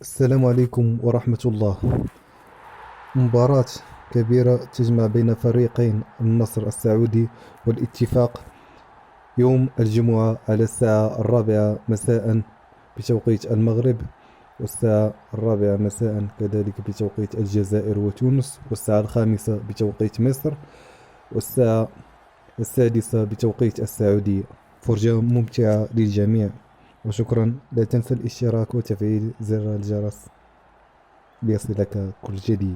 السلام عليكم ورحمة الله. مباراة كبيرة تجمع بين فريقين النصر السعودي والاتفاق يوم الجمعة على الساعة 4 مساء بتوقيت المغرب، والساعة 4 مساء كذلك بتوقيت الجزائر وتونس، والساعة 5 بتوقيت مصر، والساعة 6 بتوقيت السعودية. فرجة ممتعة للجميع، وشكرا. لا تنسى الاشتراك وتفعيل زر الجرس ليصلك كل جديد.